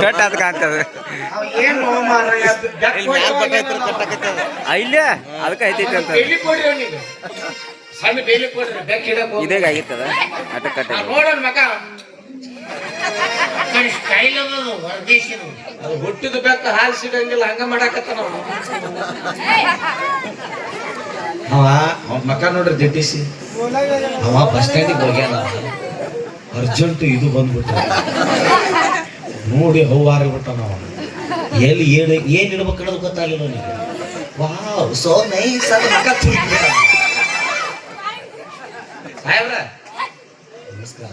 Cut ಅದ್ ಕಾಣ್ತದ ಇಲ್ಲ ಅದಕ್ಕೆ ಐತೈತಿ ಅಂತ ಸಣ್ಣ ಬೇಲಿ ಕೊಡ್ರಿ ಬೆಕ್ಕ ಹಿಡಕ್ ಇದೇಗ ಆಗಿತ್ತದ ಅಟ ಕಟ್ ನೋಡೋಣ ಮಗ ಸ್ಟೈಲ್ ಅದು ಹೊರದೇಶಿದು ಅದು ಹುಟ್ಟಿದ ಬೆಕ್ಕ ಹಾಲು ಸಿಗಂಗಿಲ್ಲ ಹಂಗ ಮಾಡಾಕತ್ತ ನಾವು ಅವ ಮಕ ನೋಡ್ರಿ ದಿಟ್ಟಿಸಿ ಅವ ಬಸ್ ಸ್ಟ್ಯಾಂಡಿಗೆ ಹೋಗ್ಯಾನ ಅರ್ಜೆಂಟ್ ಇದು ಬಂದ್ಬಿಟ್ಟ ನೋಡಿ ಹೂವಾರಿಬಿಟ್ಟ ನಾವು ಎಲ್ಲಿ ಏನ್ ಇಡ್ಬೇಕು ಅನ್ನೋದು ಗೊತ್ತಾಗಲಿಲ್ಲ ನನಗೆ ವಾವ್ ಸೋ ನೈಸ್ ಅದು ಮಕ ತುಳಿಬಿಟ್ಟ ಸಾಹೇಬ್ರ ನಮಸ್ಕಾರ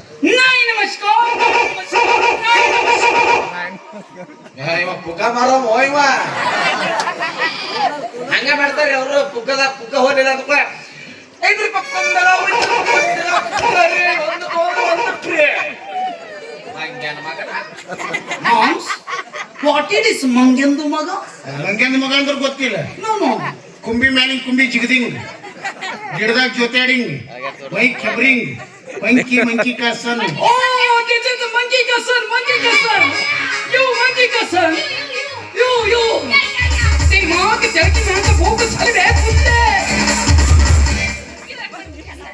ಇವ ಪುಗ್ಗ ಮಾರೋ ಇವ ಹಂಗ ಮಾಡ್ತಾರೆ ಅವರು ಪುಗ್ಗ ಹೋಲಿಲ್ಲ ಅಂತ ಐದ್ರಿ ಪಕ್ಕೊಂದಲ್ಲ ವಾಟ್ ಇಟ್ ಇಸ್ ಮಂಗ್ಯಂದು ಮಗ ಅಂದ್ರೆ ಗೊತ್ತಿಲ್ಲ ಕುಂಬಿ ಮ್ಯಾಲಿಂಗ್ ಕುಂಬಿ ಜಿಗದಿಂಗ್ ಗಿಡದಾಗ ಜೊತೆಯಾಡಿಂಗ್ ಮೈ ಖಬರಿಂಗ್ ಮಂಕಿ ಕಾಸನ್ Oh, this is the monkey cousin. You monkey cousin. You. See, माँ के चल के मैं तो बहुत सारे बैठ कुत्ते.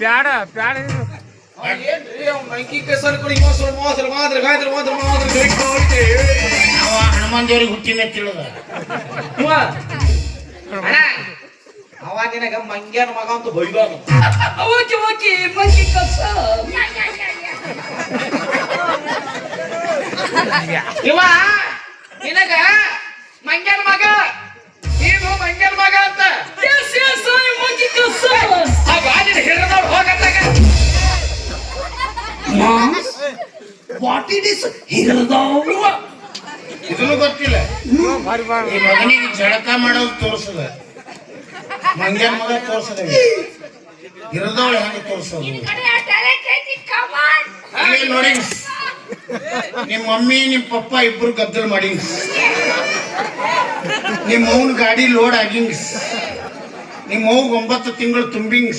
ಪ್ಯಾಡ ಏನ್ರಿ ಅವ್ ಮಂಕಿ ಕಾಸನ್ ಕೊಡಿ ಮೋಸರ ಮಾದ್ರ ಅವ ಹನುಮಾನ್ ದೇವರಿಗೆ ಹುಟ್ಟಿನ ತಿಳಿದ ಅವ ನಿನಗ ಮಂಗ್ಯನ ಮಗ ಅಂತ ಬೈದಾನು Okay, monkey cousin. ಇವ ನಿನಗ ಮಂಗ್ಯನ ಮಗ ನೀನು ಮಂಗ್ಯನ ಮಗ ಅಂತ Yes, I am monkey cousin. ಆ ಬಾಜಿನ ಹಿಡಿದವ್ರು ಹೋಗತ್ತಾಗ Mom, what it is? ಹಿರದವ್ವ. ಇದನ್ನು ಗೊತ್ತಿಲ್ಲ ಈ ಮಗನಿಗೆ ಜಳಕ ಮಾಡೋದು ತೋರಿಸದ ಮಂಗ್ಯನ ಮಗ ತೋರಿಸದ ಹಿರದವಳು ಹೆಂಗೆ ತೋರಿಸೋದು ನೋಡಿ ನಿಮ್ಮ ಮಮ್ಮಿ ನಿಮ್ಮ ಪಪ್ಪ ಇಬ್ರು ಗದ್ದಲ್ ಮಾಡಿ ನಿಮ್ಮ ಅವ್ನ ಗಾಡಿ ಲೋಡ್ ಆಗಿಂಗ್ ನಿಮ್ಮ ಅವ್ಗ 9 ತಿಂಗಳು ತುಂಬಿಂಗ್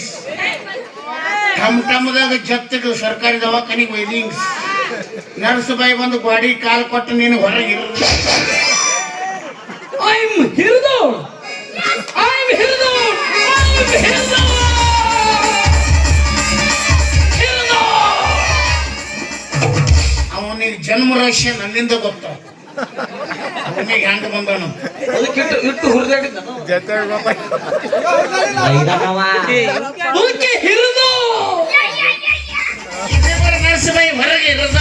ಟಮ್ದಾಗ ಜತ್ತಗ ಸರ್ಕಾರಿ ದವಾಖಾನಿಗೆ ಒಯ್ದಿಂಗ್ ನರ್ಸ್ ಬಾಯಿ ಬಂದು ಗಾಡಿ ಕಾಲ್ ಕೊಟ್ಟು ನೀನು ಹೊರಗೆ I'm ಹಿರದವ್ವ. ಅವನಿಗೆ ಜನ್ಮ ರಹಸ್ಯ ನನ್ನಿಂದ ಗೊತ್ತ ಅವನಿಗೆ ಹೆಂಗ ಬಂದನು ಅದಕ್ಕಿಟ್ಟು ಇಟ್ಟು ಹುರಿದಾಡಿದ್ದ Okay, ಹಿರದವ್ವ. ನರ್ಸ್ ಬಾಯಿ ಹೊರಗೆ ಇರದ